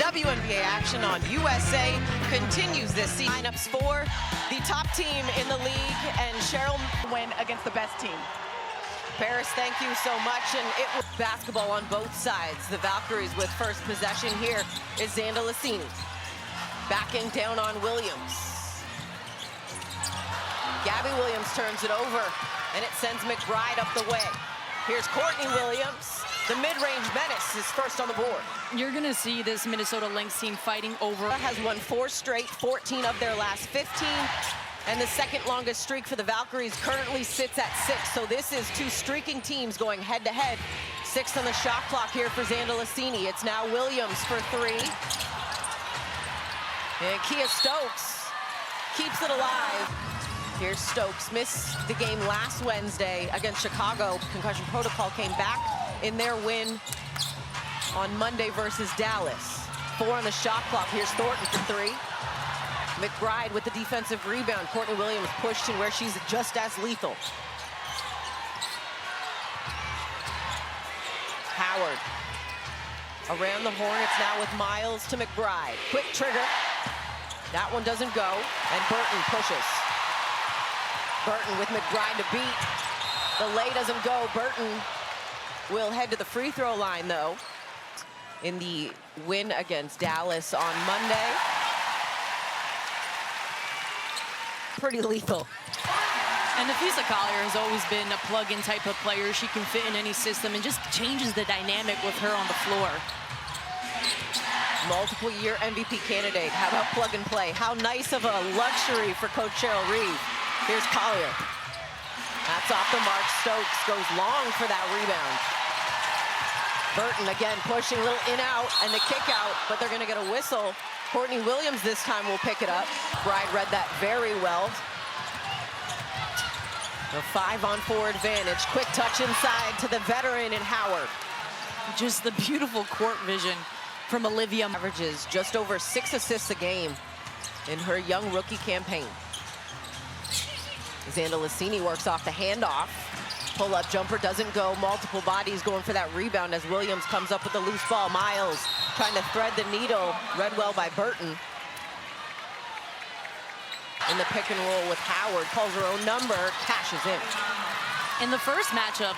WNBA action on USA continues this season. Lineups for the top team in the league, and Cheryl win against the best team. Paris, thank you so much. And it was basketball on both sides. The Valkyries with first possession here is Xanda Lacini. Backing down on Williams. Gabby Williams turns it over, and it sends McBride up the way. Here's Courtney Williams. The mid-range menace is first on the board. You're going to see this Minnesota Lynx team fighting over. Has won 4 straight, 14 of their last 15. And the second longest streak for the Valkyries currently sits at 6. So this is 2 streaking teams going head-to-head. 6th on the shot clock here for Xanda Lacini. It's now Williams for 3. And Kia Stokes keeps it alive. Here's Stokes, missed the game last Wednesday against Chicago. Concussion protocol, came back in their win on Monday versus Dallas. 4 on the shot clock. Here's Thornton for 3. McBride with the defensive rebound. Courtney Williams pushed in where she's just as lethal. Howard around the Hornets now with Miles to McBride. Quick trigger. That one doesn't go, and Burton pushes. Burton with McBride to beat. The lay doesn't go. Burton will head to the free throw line, though, in the win against Dallas on Monday. Pretty lethal. And Nafisa Collier has always been a plug-in type of player. She can fit in any system and just changes the dynamic with her on the floor. Multiple-year MVP candidate. How about plug and play? How nice of a luxury for Coach Cheryl Reeve. Here's Collier. That's off the mark. Stokes goes long for that rebound. Burton again pushing, a little in-out and the kick-out, but they're going to get a whistle. Courtney Williams this time will pick it up. Bride read that very well. A 5-on-4 advantage. Quick touch inside to the veteran in Howard. Just the beautiful court vision from Olivia. Averages just over 6 assists a game in her young rookie campaign. Xanda Lacini works off the handoff. Pull-up jumper doesn't go. Multiple bodies going for that rebound as Williams comes up with the loose ball. Miles trying to thread the needle. Read well by Burton. In the pick and roll with Howard. Calls her own number. Cashes in. In the first matchup,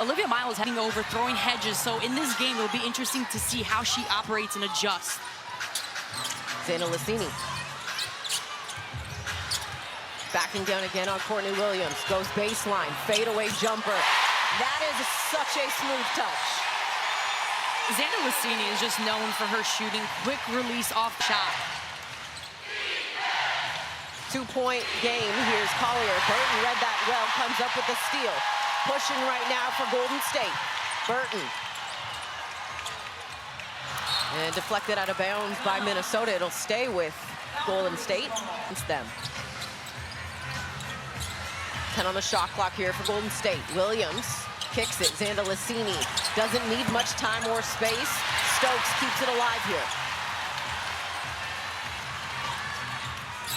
Olivia Miles heading over, throwing hedges. So in this game, it'll be interesting to see how she operates and adjusts. Xanda Lacini. Backing down again on Courtney Williams. Goes baseline, fadeaway jumper. That is such a smooth touch. Xanda Lacini is just known for her shooting, quick release off shot. 2-point game. Here's Collier. Burton read that well, comes up with the steal. Pushing right now for Golden State. Burton. And deflected out of bounds by Minnesota. It'll stay with Golden State. It's them. 10 on the shot clock here for Golden State. Williams kicks it. Xanda Lacini doesn't need much time or space. Stokes keeps it alive here.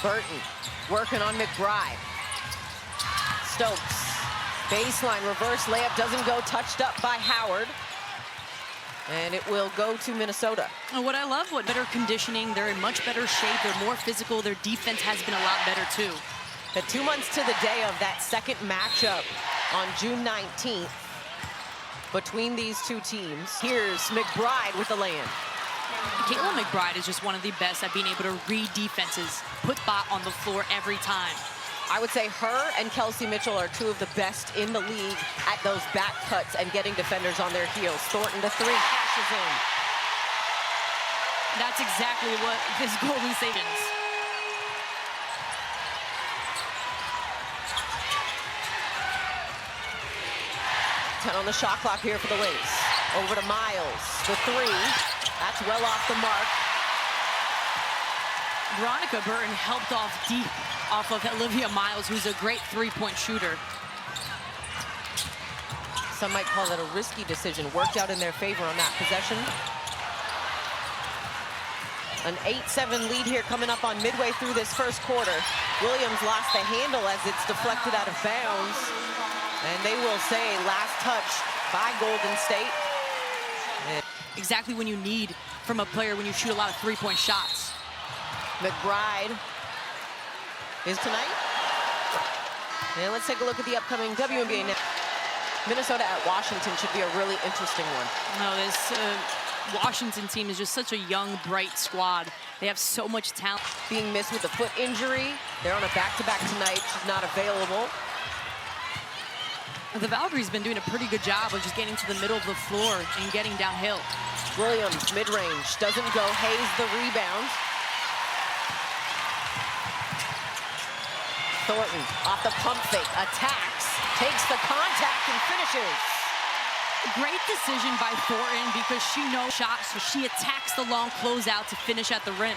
Burton working on McBride. Stokes. Baseline reverse layup doesn't go. Touched up by Howard. And it will go to Minnesota. And what I love, better conditioning. They're in much better shape. They're more physical. Their defense has been a lot better, too. At 2 months to the day of that second matchup on June 19th between these two teams. Here's McBride with the land. Caitlin McBride is just one of the best at being able to read defenses, put bot on the floor every time. I would say her and Kelsey Mitchell are 2 of the best in the league at those back cuts and getting defenders on their heels. Thornton to 3, cashes in. That's exactly what this Golden State is. On the shot clock here for the Lynx. Over to Miles. The 3. That's well off the mark. Veronica Burton helped off deep off of Olivia Miles, who's a great 3-point shooter. Some might call that a risky decision. Worked out in their favor on that possession. An 8-7 lead here coming up on midway through this first quarter. Williams lost the handle as it's deflected out of bounds. And they will say last touch by Golden State. Exactly when you need from a player when you shoot a lot of three-point shots. McBride is tonight. And let's take a look at the upcoming WNBA now. Minnesota at Washington should be a really interesting one. No, this Washington team is just such a young, bright squad. They have so much talent. Being missed with a foot injury. They're on a back-to-back tonight. She's not available. The Valkyries have been doing a pretty good job of just getting to the middle of the floor and getting downhill. Williams, mid-range, doesn't go. Hayes, the rebound. Thornton, off the pump fake, attacks, takes the contact and finishes. Great decision by Thornton because she knows shots, so she attacks the long closeout to finish at the rim.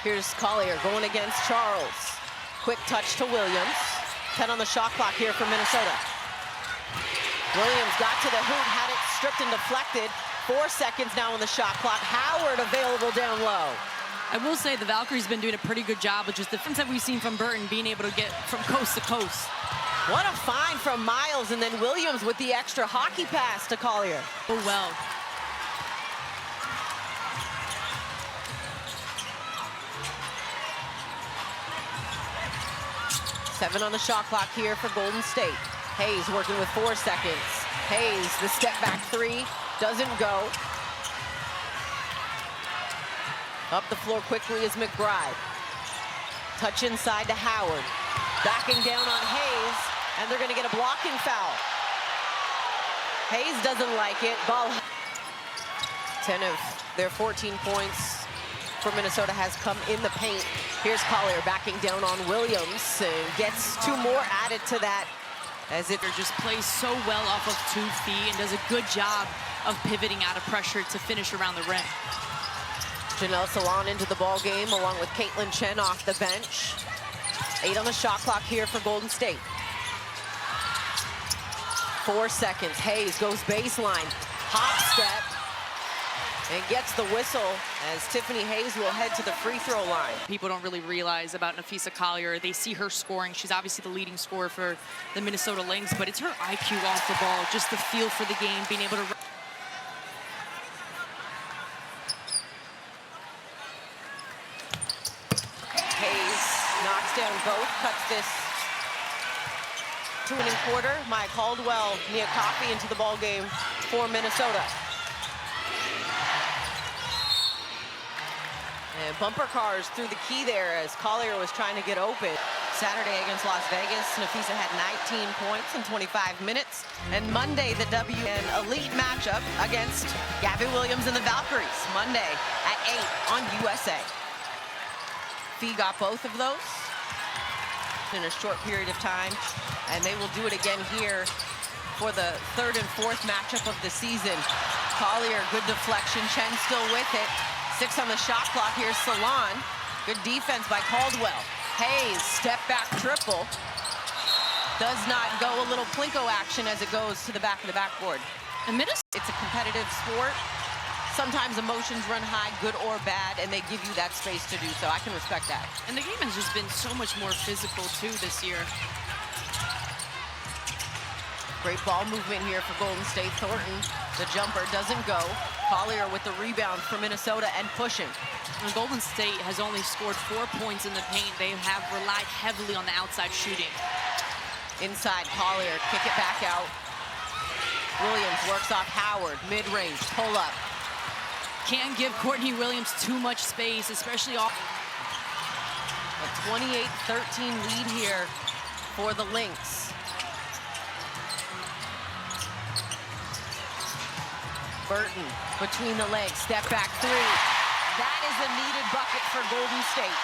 Here's Collier going against Charles. Quick touch to Williams. 10 on the shot clock here for Minnesota. Williams got to the hoop, had it stripped and deflected. 4 seconds now on the shot clock. Howard available down low. I will say the Valkyries have been doing a pretty good job with just the defense that we've seen from Burton being able to get from coast to coast. What a find from Miles, and then Williams with the extra hockey pass to Collier. Oh, well. Seven on the shot clock here for Golden State. Hayes working with 4 seconds. Hayes, the step back three, doesn't go. Up the floor quickly is McBride. Touch inside to Howard. Backing down on Hayes, and they're gonna get a blocking foul. Hayes doesn't like it. Ball. 10 of their 14 points for Minnesota has come in the paint. Here's Collier backing down on Williams and gets 2 more added to that. As it just plays so well off of 2 feet and does a good job of pivoting out of pressure to finish around the rim. Janelle Salon into the ball game along with Caitlin Chen off the bench. 8 on the shot clock here for Golden State. 4 seconds. Hayes goes baseline. Hop step. And gets the whistle as Tiffany Hayes will head to the free throw line. People don't really realize about Napheesa Collier. They see her scoring. She's obviously the leading scorer for the Minnesota Lynx, but it's her IQ off the ball, just the feel for the game, being able to... Hayes knocks down both, cuts this 2 1/4. Maya Caldwell, Nia Coffey into the ball game for Minnesota. And bumper cars through the key there as Collier was trying to get open. Saturday against Las Vegas, Napheesa had 19 points in 25 minutes. And Monday, the WN Elite matchup against Gabby Williams and the Valkyries. Monday at 8 on USA. Fee got both of those in a short period of time. And they will do it again here for the 3rd and 4th matchup of the season. Collier, good deflection. Chen still with it. 6 on the shot clock. Here's Salon. Good defense by Caldwell. Hayes, step back triple. Does not go. A little Plinko action as it goes to the back of the backboard. And It's a competitive sport. Sometimes emotions run high, good or bad, and they give you that space to do so. I can respect that. And the game has just been so much more physical, too, this year. Great ball movement here for Golden State. Thornton, the jumper doesn't go. Collier with the rebound for Minnesota and pushing. And Golden State has only scored 4 points in the paint. They have relied heavily on the outside shooting. Inside, Collier, kick it back out. Williams works off Howard, mid-range, pull up. Can't give Courtney Williams too much space, especially off. A 28-13 lead here for the Lynx. Burton between the legs, step back three. That is a needed bucket for Golden State.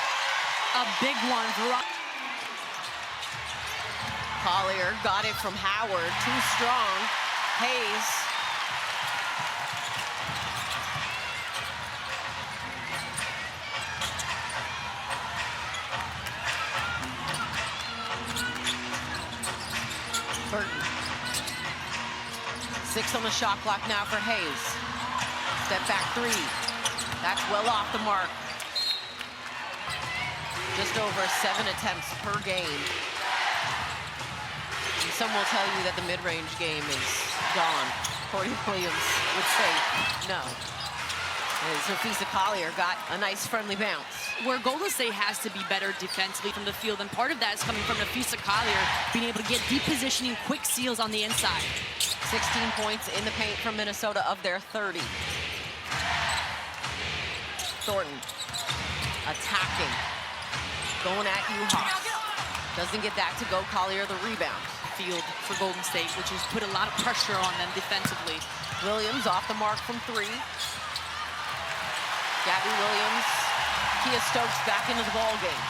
A big one for Collier got it from Howard, too strong. Hayes. Burton. 6 on the shot clock now for Hayes. Step back three. That's well off the mark. Just over 7 attempts per game. And some will tell you that the mid-range game is gone. Courtney Williams would say no. As Rafisa Collier got a nice friendly bounce. Where Golden State has to be better defensively from the field, and part of that is coming from Nafisa Collier being able to get deep positioning, quick seals on the inside. 16 points in the paint from Minnesota of their 30. Thornton attacking, going at Uhas. Doesn't get that to go. Collier the rebound. Field for Golden State, which has put a lot of pressure on them defensively. Williams off the mark from 3. Gabby Williams, Kia Stokes back into the ball game.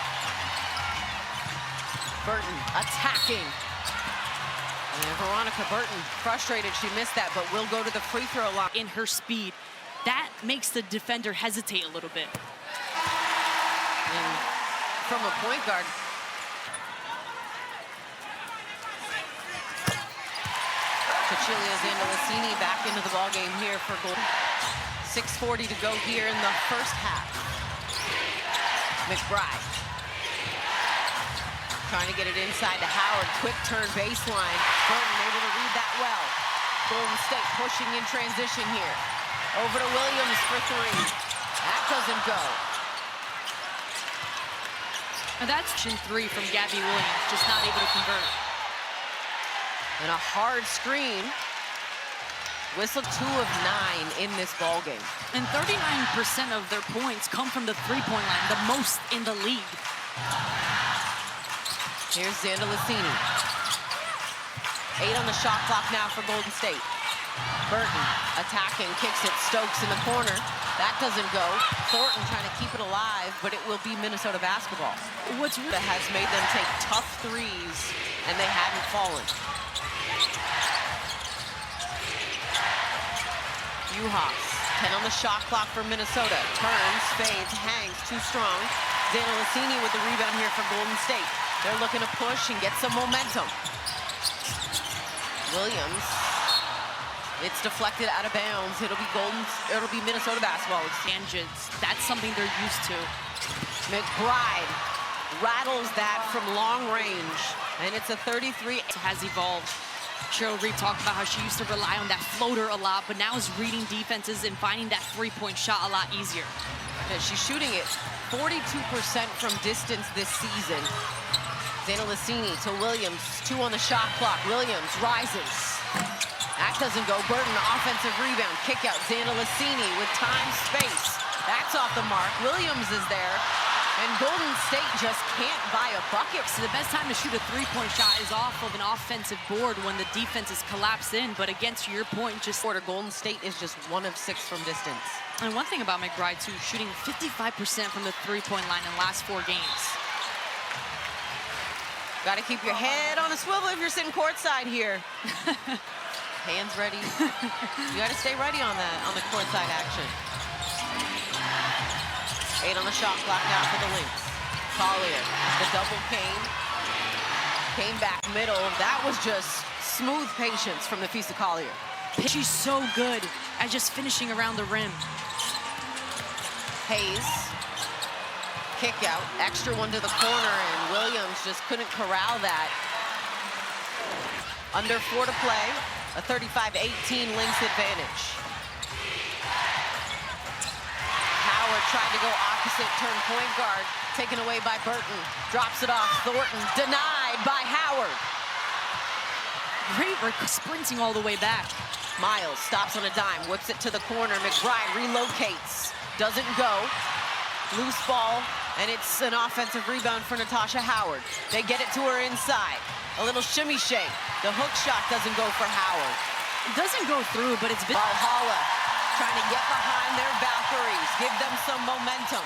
Burton attacking. And Veronica Burton frustrated she missed that, but will go to the free throw line. In her speed, that makes the defender hesitate a little bit. And from a point guard, Cecilia Zandalicini back into the ball game here for Golden. 6:40 to go here in the first half. McBride trying to get it inside to Howard. Quick turn baseline. Burton able to read that well. Golden State pushing in transition here. Over to Williams for 3. That doesn't go. And that's 3 from Gabby Williams, just not able to convert. And a hard screen. Whistle 2 of 9 in this ball game. And 39% of their points come from the three-point line, the most in the league. Here's Zandalicini. 8 on the shot clock now for Golden State. Burton attacking, kicks it. Stokes in the corner. That doesn't go. Thornton trying to keep it alive, but it will be Minnesota basketball. What's that has made them take tough threes, and they haven't fallen. Uhas, 10 on the shot clock for Minnesota. Turns, fades, hangs, too strong. Zandalicini with the rebound here for Golden State. They're looking to push and get some momentum. Williams, it's deflected out of bounds. It'll be Minnesota basketball. Tangents, that's something they're used to. McBride rattles that from long range, and it's a 33. It has evolved. Cheryl Reed talked about how she used to rely on that floater a lot, but now is reading defenses and finding that three-point shot a lot easier. Yeah, she's shooting it 42% from distance this season. Zandalicini to Williams, 2 on the shot clock. Williams rises. That doesn't go. Burton, offensive rebound, kick out. Zandalicini with time, space. That's off the mark. Williams is there. And Golden State just can't buy a bucket. So the best time to shoot a three-point shot is off of an offensive board when the defense is collapsed in. But again, to your point, just Golden State is just 1 of 6 from distance. And one thing about McBride, too, shooting 55% from the three-point line in the last 4 games. Got to keep your head on a swivel if you're sitting courtside here. Hands ready. You got to stay ready on that, on the courtside action. 8 on the shot clock now for the Lynx. Collier, the double came back middle. That was just smooth patience from Nafisa Collier. She's so good at just finishing around the rim. Hayes, kick out, extra one to the corner, and Williams just couldn't corral that. Under 4 to play, a 35-18 Lynx advantage. Howard tried to go opposite, turn point guard, taken away by Burton. Drops it off, Thornton, denied by Howard. Great sprinting all the way back. Miles stops on a dime, whips it to the corner. McBride relocates, doesn't go. Loose ball, and it's an offensive rebound for Natasha Howard. They get it to her inside. A little shimmy shake. The hook shot doesn't go for Howard. It doesn't go through, but it's been... Valhalla trying to get behind their Valkyries, give them some momentum.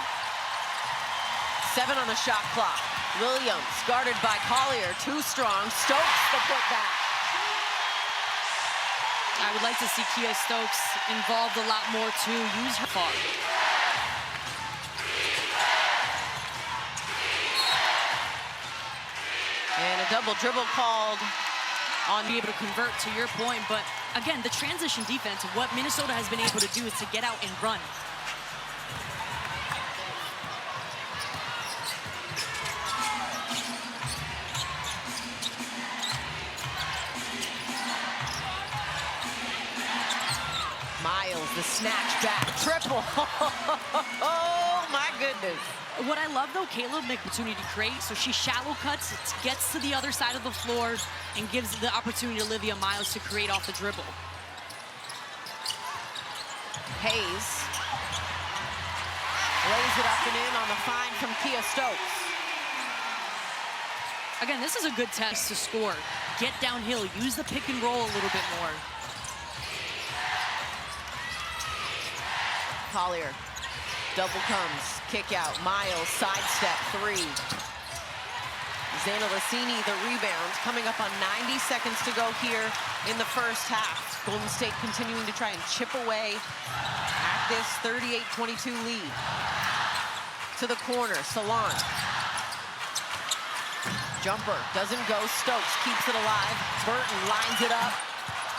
7 on the shot clock. Williams guarded by Collier, too strong. Stokes the putback. I would like to see Kia Stokes involved a lot more to use her far. And a double dribble called on be able to convert, to your point. But again, the transition defense, what Minnesota has been able to do is to get out and run. Miles, the snatch back triple. Oh my goodness. What I love, though, Caleb make opportunity to create, so she shallow cuts, gets to the other side of the floor, and gives the opportunity to Olivia Miles to create off the dribble. Hayes lays it up and in on the find from Kia Stokes. Again, this is a good test to score. Get downhill, use the pick and roll a little bit more. Collier, double comes, kick out, Miles, sidestep, three. Zana Lassini, the rebound, coming up on 90 seconds to go here in the first half. Golden State continuing to try and chip away at this 38-22 lead. To the corner, Salon. Jumper, doesn't go, Stokes keeps it alive. Burton lines it up.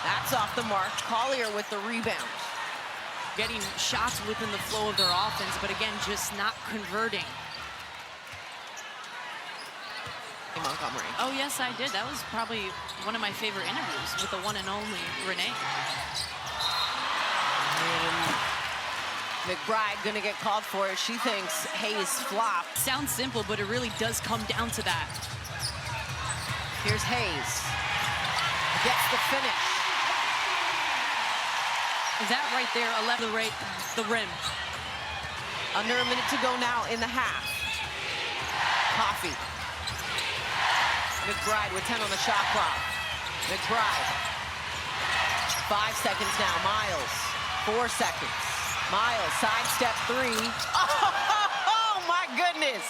That's off the mark. Collier with the rebound. Getting shots within the flow of their offense, but again, just not converting. Montgomery. Oh, yes, I did. That was probably one of my favorite interviews with the one and only Renee. And McBride gonna get called for it. She thinks Hayes flopped. Sounds simple, but it really does come down to that. Here's Hayes. Gets the finish. That right there, 11 the rim. Under a minute to go now in the half. Coffee. McBride with 10 on the shot clock. McBride. 5 seconds now. Miles. 4 seconds. Miles, sidestep three. Oh my goodness.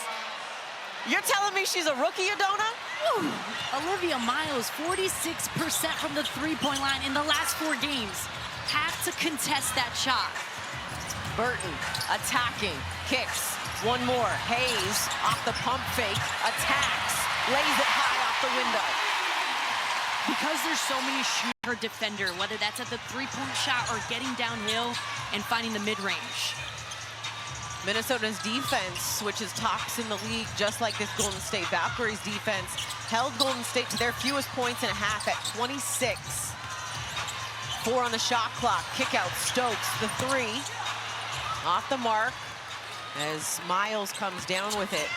You're telling me she's a rookie, Adona? Woo. Olivia Miles, 46% from the three-point line in the last 4 games. Have to contest that shot. Burton attacking, kicks. One more. Hayes off the pump fake, attacks, lays it high off the window. Because there's so many shooters per defender, whether that's at the three-point shot or getting downhill and finding the mid-range. Minnesota's defense, which is tops in the league, just like this Golden State Valkyries defense, held Golden State to their fewest points in a half at 26. 4 on the shot clock. Kick out Stokes, the three. Off the mark as Miles comes down with it.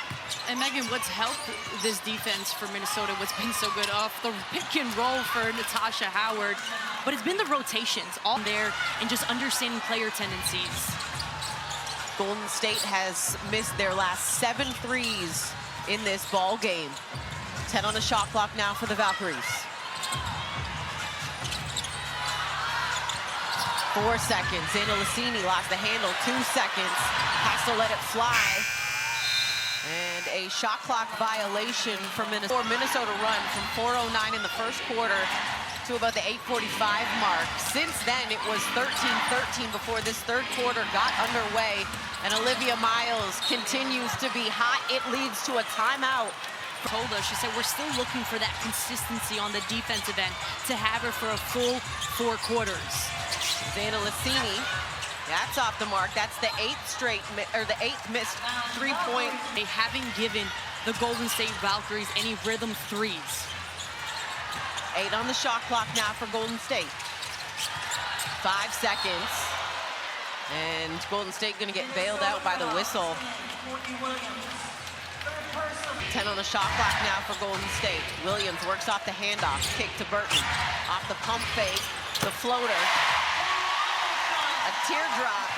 And Megan, what's helped this defense for Minnesota, what's been so good off the pick and roll for Natasha Howard, but it's been the rotations all there and just understanding player tendencies. Golden State has missed their last 7 threes in this ball game. 10 on the shot clock now for the Valkyries. 4 seconds. Zana Lassini lost the handle. 2 seconds. Has to let it fly. And a shot clock violation for Minnesota. Minnesota run from 4:09 in the first quarter to about the 8:45 mark. Since then, it was 13-13 before this third quarter got underway. And Olivia Miles continues to be hot. It leads to a timeout. Told us, she said, we're still looking for that consistency on the defensive end to have her for a full 4 quarters. Zana Lassini, that's off the mark. That's the 8th missed three-point. They haven't given the Golden State Valkyries any rhythm threes. 8 on the shot clock now for Golden State. 5 seconds. And Golden State gonna get bailed out by the whistle. 10 on the shot clock now for Golden State. Williams works off the handoff, kick to Burton. Off the pump fake, the floater. A teardrop.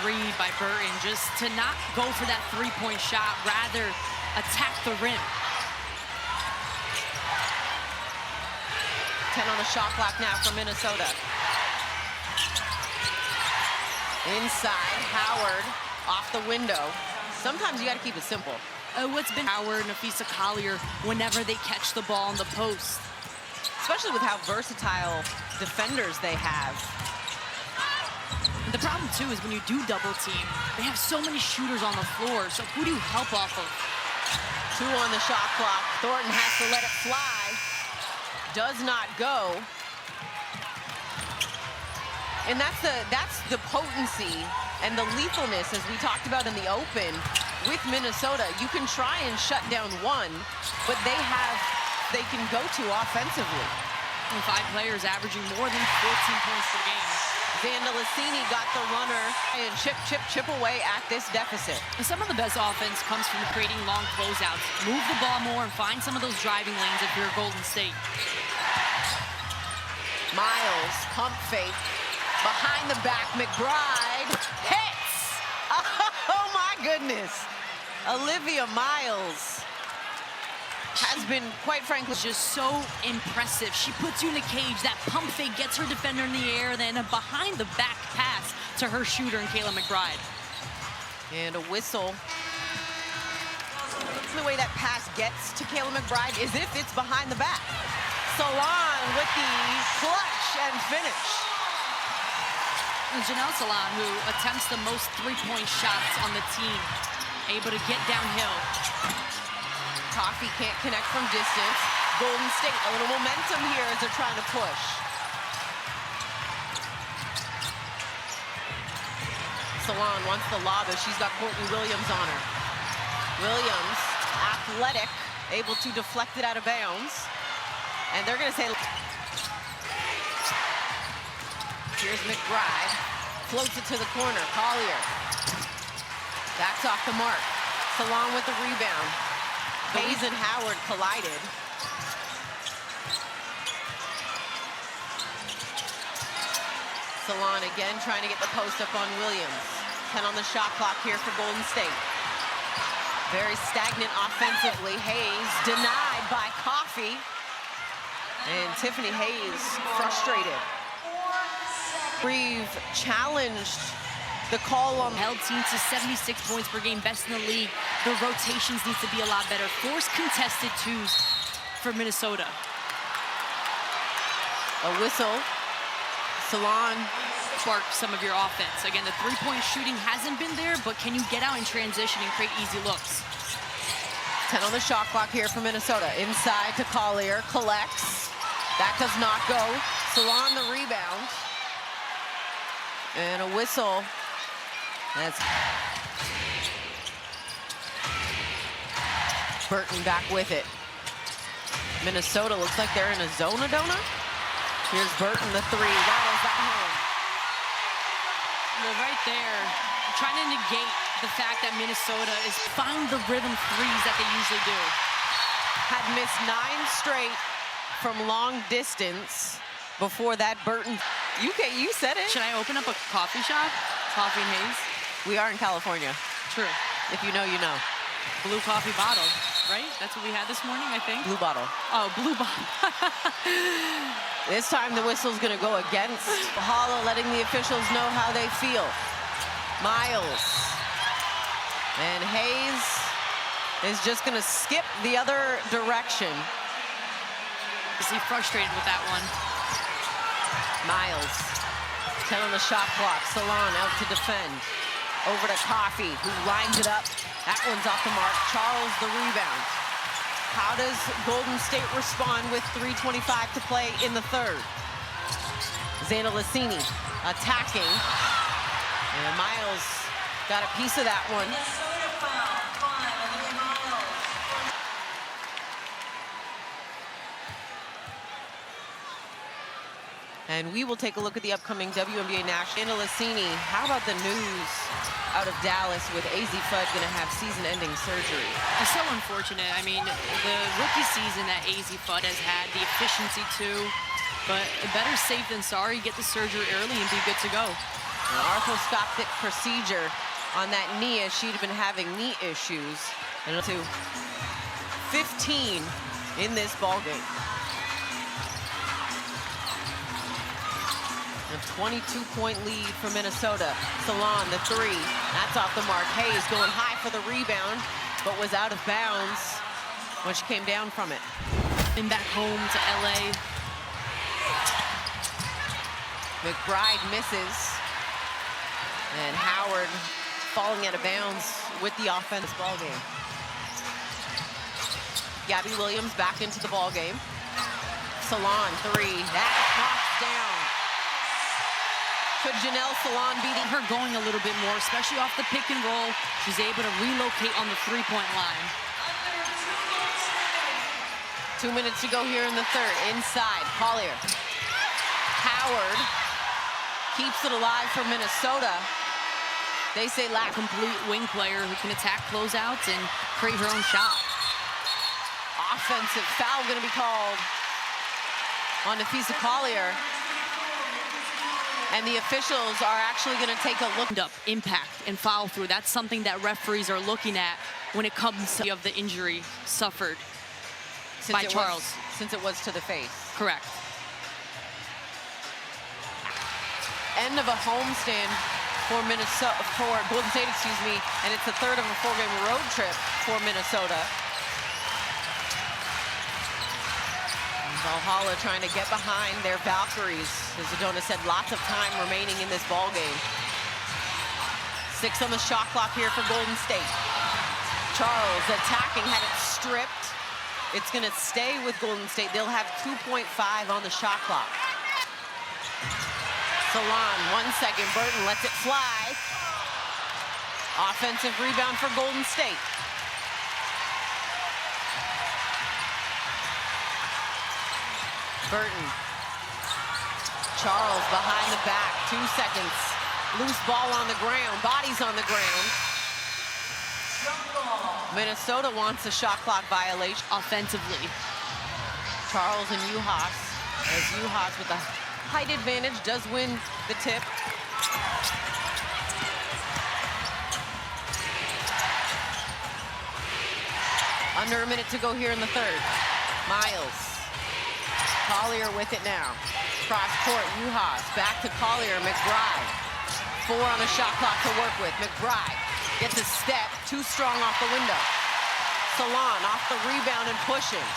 Read by Burton, just to not go for that three-point shot, rather attack the rim. 10 on the shot clock now for Minnesota. Inside, Howard off the window. Sometimes you got to keep it simple. What's been Howard, Nafisa Collier, whenever they catch the ball on the post. Especially with how versatile defenders they have. And the problem, too, is when you do double team, they have so many shooters on the floor. So who do you help off of? 2 on the shot clock. Thornton has to let it fly. Does not go. And that's the potency and the lethalness, as we talked about in the open, with Minnesota. You can try and shut down one, but they can go to offensively. And 5 players averaging more than 14 points per game. Vandalacini got the runner and chip away at this deficit. And some of the best offense comes from creating long closeouts. Move the ball more and find some of those driving lanes if you're Golden State. Miles, pump fake, behind the back, McBride hits! Oh my goodness! Olivia Miles has been, quite frankly, just so impressive. She puts you in a cage. That pump fake gets her defender in the air, then a behind the back pass to her shooter, and Kayla McBride. And a whistle. The way that pass gets to Kayla McBride is if it's behind the back. Salon with the clutch and finish. And Janelle Salon, who attempts the most three-point shots on the team, able to get downhill. Coffee can't connect from distance. Golden State, a little momentum here as they're trying to push. Salon wants the lob as she's got Courtney Williams on her. Williams, athletic, able to deflect it out of bounds. And they're gonna say, here's McBride, floats it to the corner, Collier. Backs off the mark. Salon with the rebound. Hayes and Howard collided. Salon again trying to get the post up on Williams. 10 on the shot clock here for Golden State. Very stagnant offensively. Hayes denied by Coffee. And Tiffany Hayes frustrated. Reeve challenged the call on held team to 76 points per game, best in the league. The rotations needs to be a lot better. Force contested twos for Minnesota. A whistle. Salon spark some of your offense. Again, the three-point shooting hasn't been there, but can you get out in transition and create easy looks? 10 on the shot clock here for Minnesota. Inside to Collier, collects. That does not go. Salon the rebound. And a whistle. That's Burton back with it. Minnesota looks like they're in a zone-a-dona. Here's Burton, the three. Rattles that home. Well, right there, trying to negate the fact that Minnesota is find the rhythm threes that they usually do. Had missed 9 straight from long distance before that. Burton, you said it. Should I open up a coffee shop? Coffee and Hayes? We are in California. True. If you know, you know. Blue coffee bottle, right? That's what we had this morning, I think. Blue bottle. Oh, blue bottle. This time the whistle's gonna go against Holla, letting the officials know how they feel. Miles. And Hayes is just gonna skip the other direction. Is he frustrated with that one? Miles. 10 on the shot clock. Salon out to defend. Over to Coffee, who lines it up. That one's off the mark. Charles the rebound. How does Golden State respond with 3:25 to play in the third? Vandalacini attacking. And Miles got a piece of that one. And we will take a look at the upcoming WNBA National. Vandalacini, how about the news out of Dallas with AZ Fudd going to have season-ending surgery? It's so unfortunate. I mean, the rookie season that AZ Fudd has had, the efficiency too, but better safe than sorry. Get the surgery early and be good to go. An arthroscopic procedure on that knee as she'd been having knee issues. And to 15 in this ballgame. A 22-point lead for Minnesota. Salon, the three. That's off the mark. Hayes going high for the rebound, but was out of bounds when she came down from it. And back home to LA. McBride misses. And Howard falling out of bounds with the offense ballgame. Gabby Williams back into the ballgame. Salon, three. That's knocked down. Could Janelle Salon beating her going a little bit more, especially off the pick and roll. She's able to relocate on the three-point line. 2 minutes to go here in the third. Inside, Collier. Howard keeps it alive for Minnesota. They say lack Complete wing player who can attack closeouts and create her own shot. Offensive foul going to be called on Nafisa Collier. And the officials are actually going to take a look. Up, impact, and foul through. That's something that referees are looking at when it comes to the injury suffered by Charles. Since it was to the face. Correct. End of a homestand for Minnesota, for Golden State, excuse me, and it's the third of a 4-game road trip for Minnesota. Valhalla trying to get behind their Valkyries. As Adonis said, lots of time remaining in this ball game. 6 on the shot clock here for Golden State. Charles attacking, had it stripped. It's going to stay with Golden State. They'll have 2.5 on the shot clock. Salon, 1 second. Burton lets it fly. Offensive rebound for Golden State. Burton. Charles behind the back, 2 seconds. Loose ball on the ground, bodies on the ground. Minnesota wants a shot clock violation. Offensively. Charles and Uhas, as Uhas with the height advantage does win the tip. Under a minute to go here in the third. Miles. Collier with it now. Cross court, Uhas. Back to Collier, McBride. 4 on a shot clock to work with. McBride gets a step, too strong off the window. Salon off the rebound and pushing.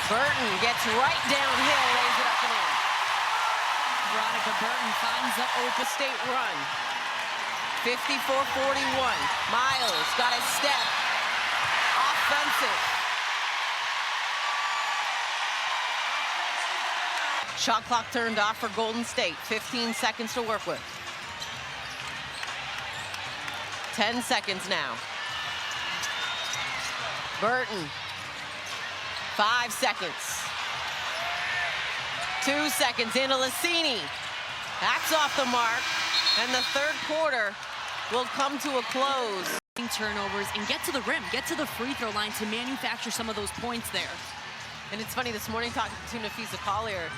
Burton gets right downhill, lays it up and in. Veronica Burton finds the Open State run. 54-41. Miles got a step. Offensive. Shot clock turned off for Golden State. 15 seconds to work with. 10 seconds now. Burton. 5 seconds. 2 seconds into Lassini. That's off the mark. And the third quarter will come to a close. Turnovers and get to the rim, get to the free throw line to manufacture some of those points there. And it's funny, this morning talking to Nafisa Collier.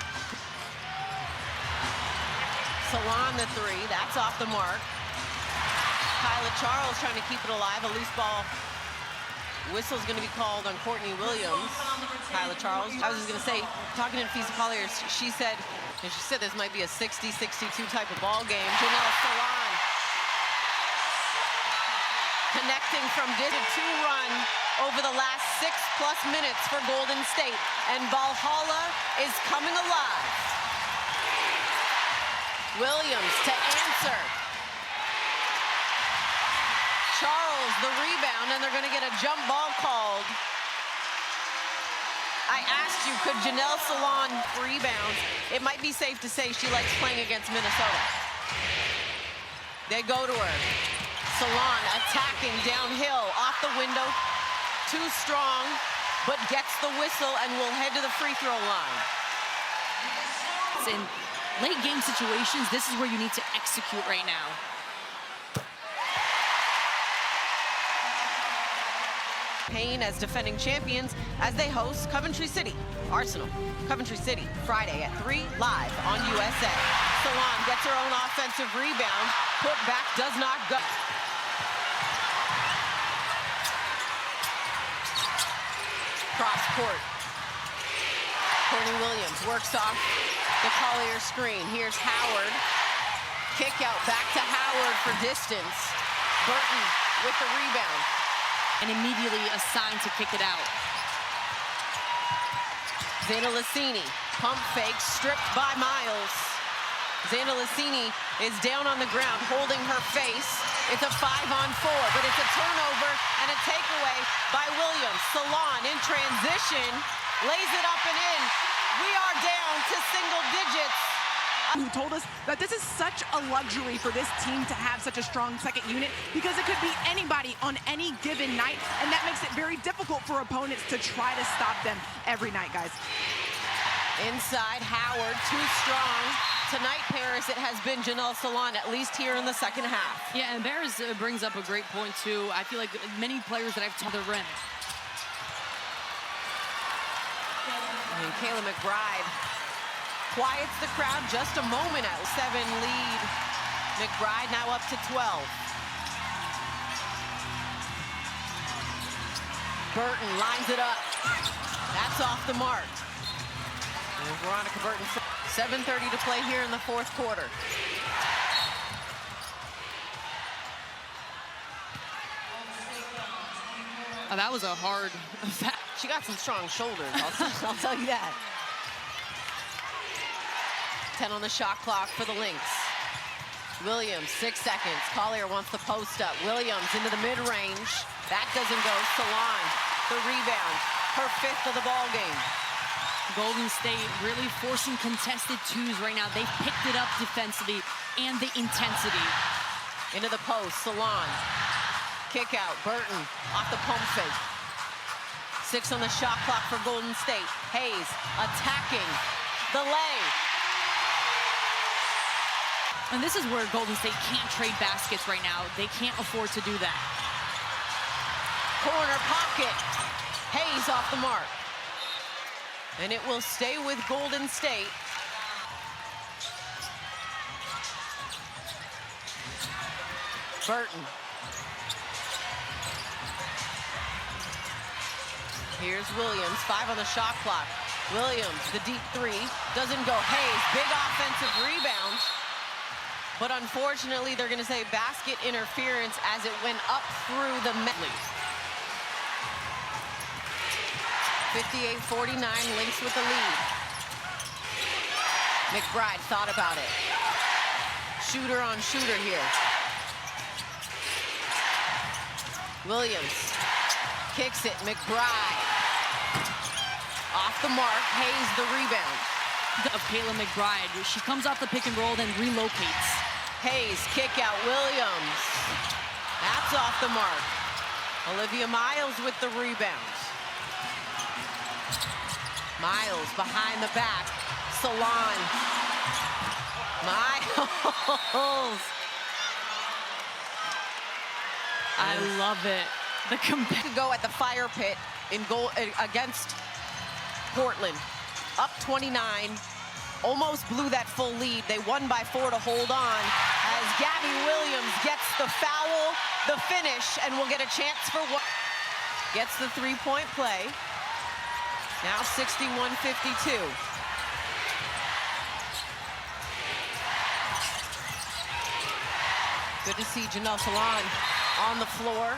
Salon the 3, that's off the mark. Kyla Charles trying to keep it alive, a loose ball. Whistle's going to be called on Courtney Williams. Kyla Charles. I was just going to say, talking to Nafisa Collier, she said this might be a 60-62 type of ball game. Janelle Salon connecting from distance, 2-run over the last 6+ minutes for Golden State. And Valhalla is coming alive. Williams to answer. Charles the rebound, and they're going to get a jump ball called. I asked you, could Janelle Salon rebound? It might be safe to say she likes playing against Minnesota. They go to her. Salon attacking downhill, off the window. Too strong, but gets the whistle and will head to the free throw line. In late game situations, this is where you need to execute right now. Payne as defending champions as they host Coventry City. Arsenal, Coventry City, Friday at 3, live on USA. Salon gets her own offensive rebound. Put back does not go. Cross court. Courtney Williams works off the Collier screen. Here's Howard. Kick out back to Howard for distance. Burton with the rebound. And immediately assigned to kick it out. Zana Lassini, pump fake, stripped by Miles. Zana Lassini is down on the ground, holding her face. It's a 5-on-4, but it's a turnover and a takeaway by Williams. Salon in transition, lays it up and in. We are down to single digits. who told us that this is such a luxury for this team to have such a strong second unit because it could be anybody on any given night, and that makes it very difficult for opponents to try to stop them every night, guys. Inside, Howard, too strong. Tonight, Paris, it has been Janelle Salon, at least here in the second half. Yeah, and Paris brings up a great point, too. I feel like many players that I've told the rim. And Kayla McBride quiets the crowd just a moment at 7 lead. McBride now up to 12. Burton lines it up. That's off the mark. And Veronica Burton, 7:30 to play here in the fourth quarter. Oh, that was a hard. She got some strong shoulders, I'll tell you that. 10 on the shot clock for the Lynx. Williams, 6 seconds. Collier wants the post up. Williams into the mid-range. That doesn't go. Salon, the rebound. Her 5th of the ball game. Golden State really forcing contested twos right now. They picked it up defensively and the intensity. Into the post, Salon. Kick out, Burton off the pump fake. 6 on the shot clock for Golden State. Hayes attacking the lay. And this is where Golden State can't trade baskets right now. They can't afford to do that. Corner pocket. Hayes off the mark. And it will stay with Golden State. Burton. Here's Williams, 5 on the shot clock. Williams, the deep 3, doesn't go. Hayes, big offensive rebound. But unfortunately, they're gonna say basket interference as it went up through the medley. 58-49, Lynx with the lead. McBride thought about it. Shooter on shooter here. Williams kicks it, McBride. Off the mark, Hayes the rebound. Of Kayla McBride, she comes off the pick and roll, then relocates. Hayes, kick out, Williams. That's off the mark. Olivia Miles with the rebound. Miles behind the back. Salon. Miles. I love it. The could go at the fire pit in goal against Portland. Up 29. Almost blew that full lead. They won by 4 to hold on as Gabby Williams gets the foul, the finish, and will get a chance for one. Gets the three-point play. Now 61-52. Good to see Janelle Salon on the floor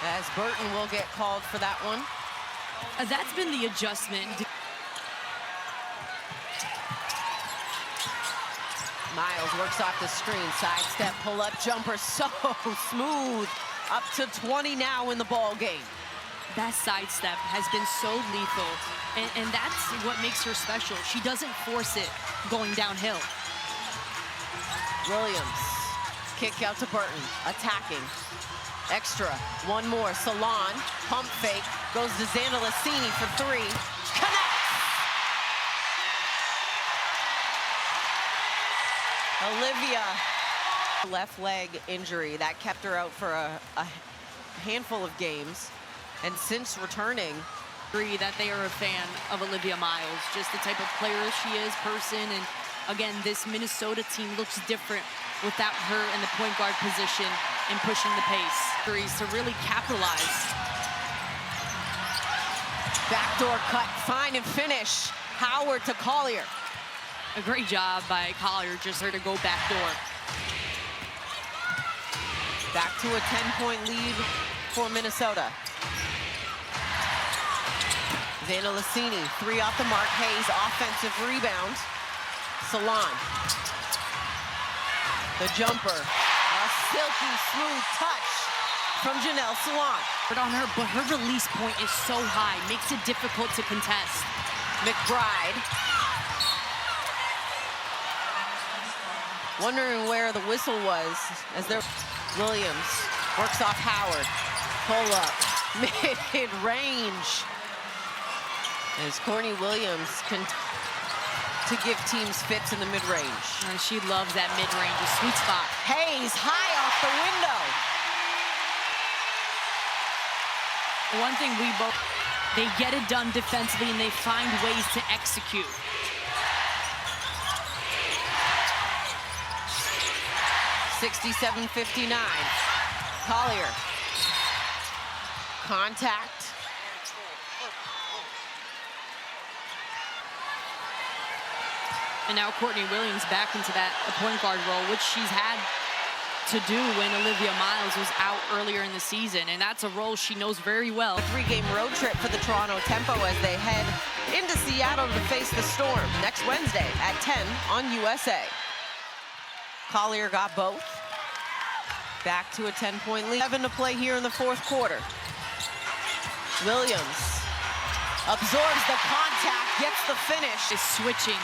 as Burton will get called for that one. That's been the adjustment. Miles works off the screen, sidestep, pull-up jumper, so smooth. Up to 20 now in the ball game. That sidestep has been so lethal, and that's what makes her special. She doesn't force it going downhill. Williams, kick out to Burton, attacking. Extra, one more, Salon, pump fake, goes to Zandalicini for 3. Connect! Olivia, left leg injury that kept her out for a handful of games, and since returning, agree that they are a fan of Olivia Miles, just the type of player she is, person, and again, this Minnesota team looks different without her in the point guard position and pushing the pace. To really capitalize. Backdoor cut, find and finish. Howard to Collier. A great job by Collier, just her to go backdoor. Back to a 10-point lead for Minnesota. Zandalicini, 3 off the mark. Hayes, offensive rebound. Salon. The jumper. A silky smooth touch from Janelle Salon. On her, but her release point is so high, makes it difficult to contest. McBride. Wondering where the whistle was as there. Williams works off Howard. Pull up, mid-range. As Courtney Williams can to give teams fits in the mid-range. And she loves that mid-range, a sweet spot. Hayes high off the window. One thing they get it done defensively and they find ways to execute. $67-59. Collier. Contact. And now Courtney Williams back into that point guard role, which she's had to do when Olivia Miles was out earlier in the season. And that's a role she knows very well. A 3-game road trip for the Toronto Tempo as they head into Seattle to face the Storm next Wednesday at 10 on USA. Collier got both. Back to a 10-point lead. 7 to play here in the fourth quarter. Williams absorbs the contact, gets the finish. Is switching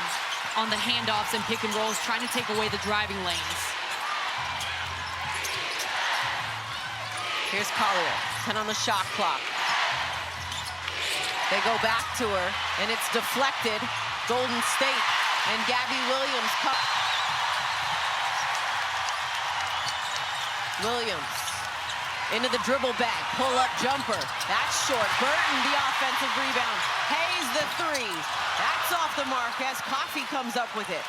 on the handoffs and pick and rolls, trying to take away the driving lanes. Here's Collier, 10 on the shot clock. They go back to her, and it's deflected. Golden State, and Gabby Williams. Williams into the dribble bag, pull-up jumper. That's short. Burton, the offensive rebound. Hayes, the three. That's off the mark as Coffey comes up with it.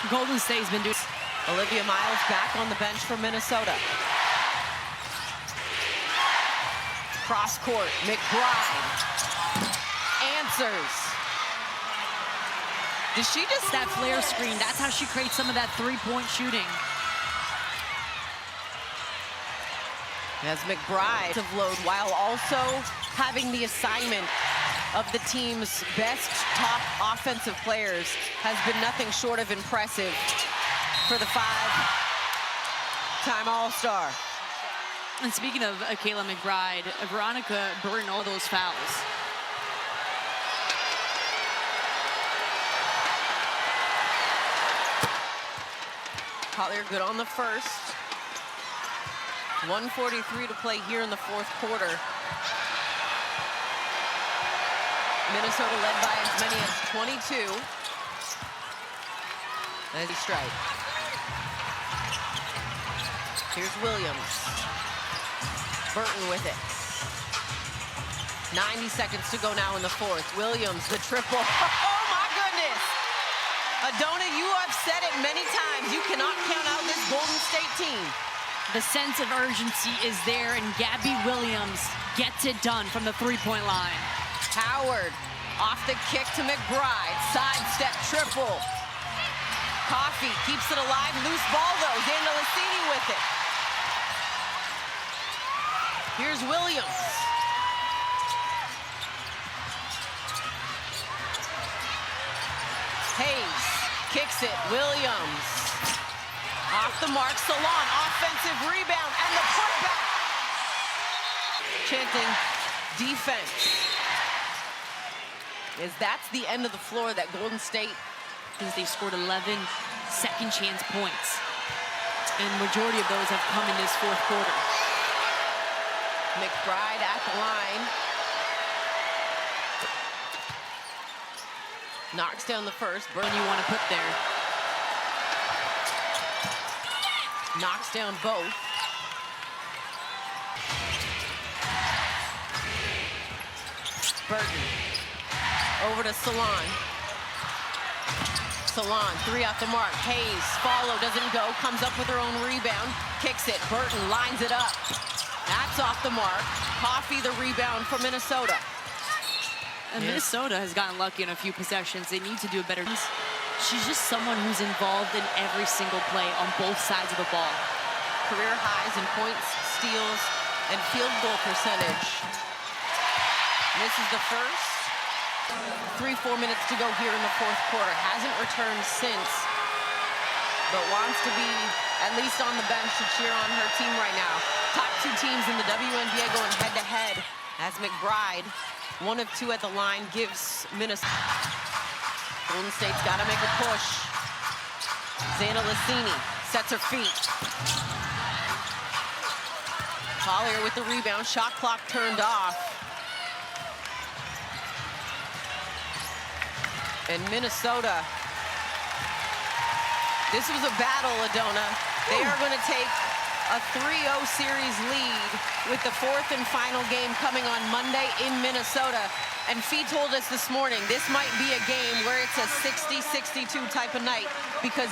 Golden State's been doing. Olivia Miles back on the bench for Minnesota. Cross court, McBride answers. Does she just that flare screen? That's how she creates some of that three-point shooting. As McBride of load while also having the assignment of the team's best top offensive players has been nothing short of impressive for the 5-time All-Star. And speaking of Kayla McBride, Veronica Burton, all those fouls. Collier good on the first. 1:43 to play here in the fourth quarter. Minnesota led by as many as 22. As he strike. Here's Williams. Burton with it. 90 seconds to go now in the fourth. Williams, the triple. Oh my goodness! Adona, you have said it many times. You cannot count out this Golden State team. The sense of urgency is there, and Gabby Williams gets it done from the three-point line. Howard off the kick to McBride. Sidestep triple. Coffey keeps it alive. Loose ball though. Dandelicini with it. Here's Williams. Hayes kicks it. Williams. Off the mark, Salon, offensive rebound, and the putback. Chanting defense. That's the end of the floor that Golden State. Since they scored 11 second chance points. And majority of those have come in this fourth quarter. McBride at the line. Knocks down the first. Burn you want to put there. Knocks down both. Burton. Over to Salon. Salon, three off the mark. Hayes, follow, doesn't go. Comes up with her own rebound. Kicks it. Burton lines it up. That's off the mark. Coffey, the rebound for Minnesota. And Minnesota has gotten lucky in a few possessions. They need to do a better. She's just someone who's involved in every single play on both sides of the ball. Career highs in points, steals, and field goal percentage. Misses the first. 3-4 minutes to go here in the fourth quarter. Hasn't returned since, but wants to be at least on the bench to cheer on her team right now. Top two teams in the WNBA going head-to-head as McBride, 1 of 2 at the line, gives Minnesota. Golden State's got to make a push. Zana Lacini sets her feet. Collier with the rebound, shot clock turned off. And Minnesota, this was a battle, Adona. They are going to take a 3-0 series lead with the fourth and final game coming on Monday in Minnesota. And Fee told us this morning, this might be a game where it's a 60-62 type of night because